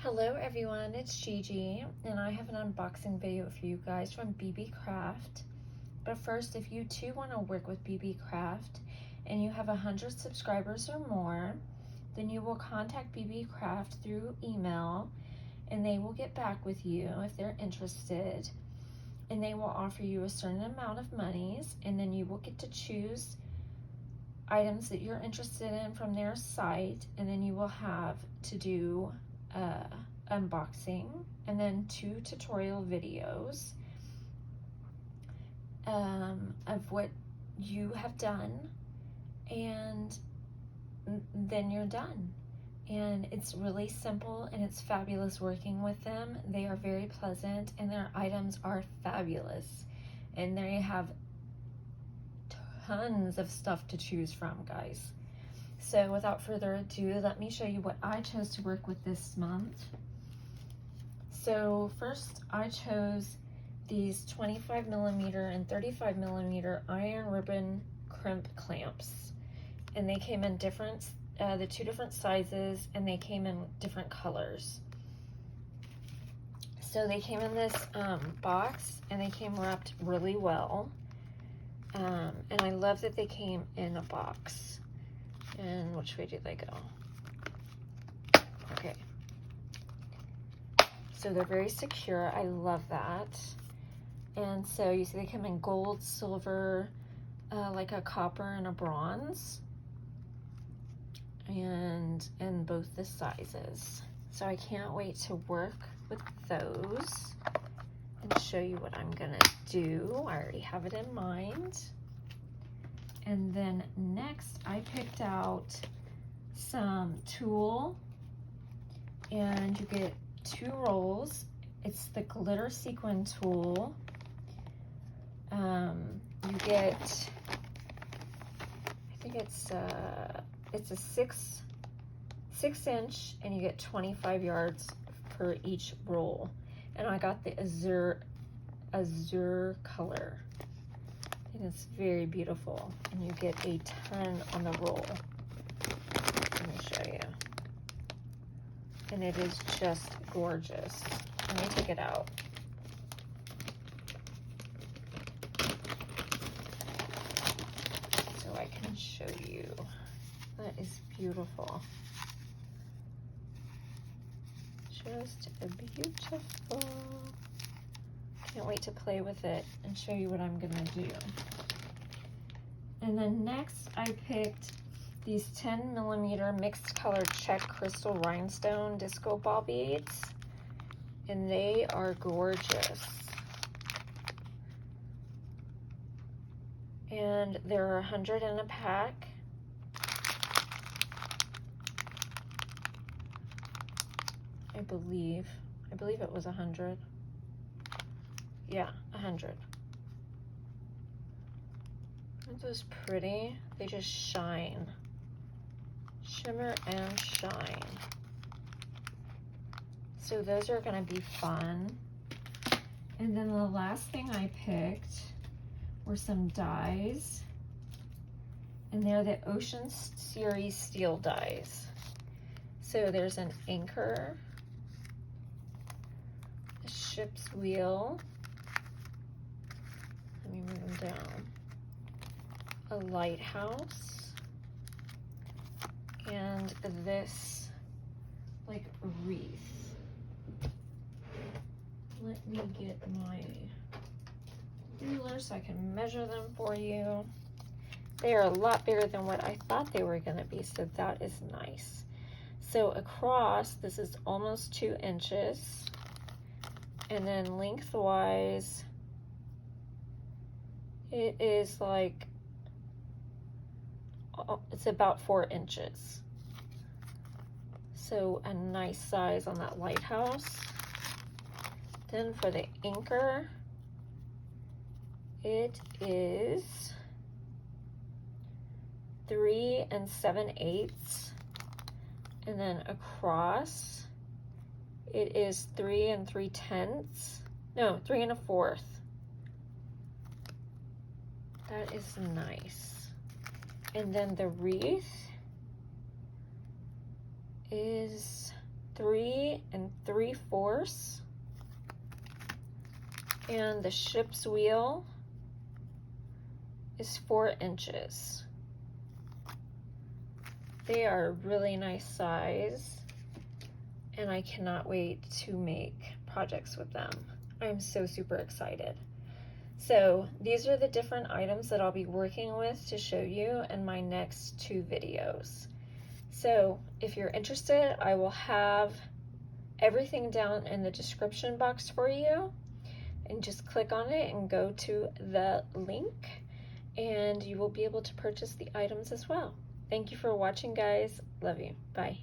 Hello everyone, it's Gigi, and I have an unboxing video for you guys from Beebeecraft. But first, if you too want to work with Beebeecraft and you have 100 subscribers or more, then you will contact Beebeecraft through email and they will get back with you if they're interested. And they will offer you a certain amount of monies, and then you will get to choose items that you're interested in from their site, and then you will have to do unboxing and then 2 tutorial videos of what you have done, and then you're done. And it's really simple and it's fabulous working with them. They are very pleasant and their items are fabulous, and they have tons of stuff to choose from, guys. So without further ado, let me show you what I chose to work with this month. So first I chose these 25mm and 35mm iron ribbon crimp clamps, and they came in different, the 2 different sizes, and they came in different colors. So they came in this box, and they came wrapped really well, and I love that they came in a box. And which way did they go? Okay. So they're very secure. I love that. And so you see they come in gold, silver, like a copper and a bronze, and in both the sizes. So I can't wait to work with those and show you what I'm gonna do. I already have it in mind. And then next I picked out some tulle, and you get 2 rolls. It's the glitter sequin tulle. You get, I think it's a 6 inch, and you get 25 yards per each roll. And I got the azure color. And it's very beautiful, and you get a ton on the roll. Let me show you. And it is just gorgeous. Let me take it out. So I can show you. That is beautiful. Just beautiful. Can't wait to play with it and show you what I'm gonna do. And then next I picked these 10mm mixed color check crystal rhinestone disco ball beads, and they are gorgeous. And there are 100 in a pack. I believe it was 100. Yeah, 100. Aren't those pretty? They just shine. Shimmer and shine. So those are gonna be fun. And then the last thing I picked were some dies. And they're the Ocean Series steel dies. So there's an anchor, a ship's wheel, let me move them down, a lighthouse, and this like wreath. Let me get my ruler so I can measure them for you. They are a lot bigger than what I thought they were going to be, so that is nice. So across, this is almost 2 inches, and then lengthwise it is like, it's about 4 inches. So a nice size on that lighthouse. Then for the anchor, it is 3 7/8, and then across it is 3 3/10. No, 3 1/4. That is nice. And then the wreath is 3 force. And the ship's wheel is 4 inches. They are a really nice size, and I cannot wait to make projects with them. I'm so super excited. So these are the different items that I'll be working with to show you in my next 2 videos. So if you're interested, I will have everything down in the description box for you, and just click on it and go to the link, and you will be able to purchase the items as well. Thank you for watching, guys. Love you. Bye.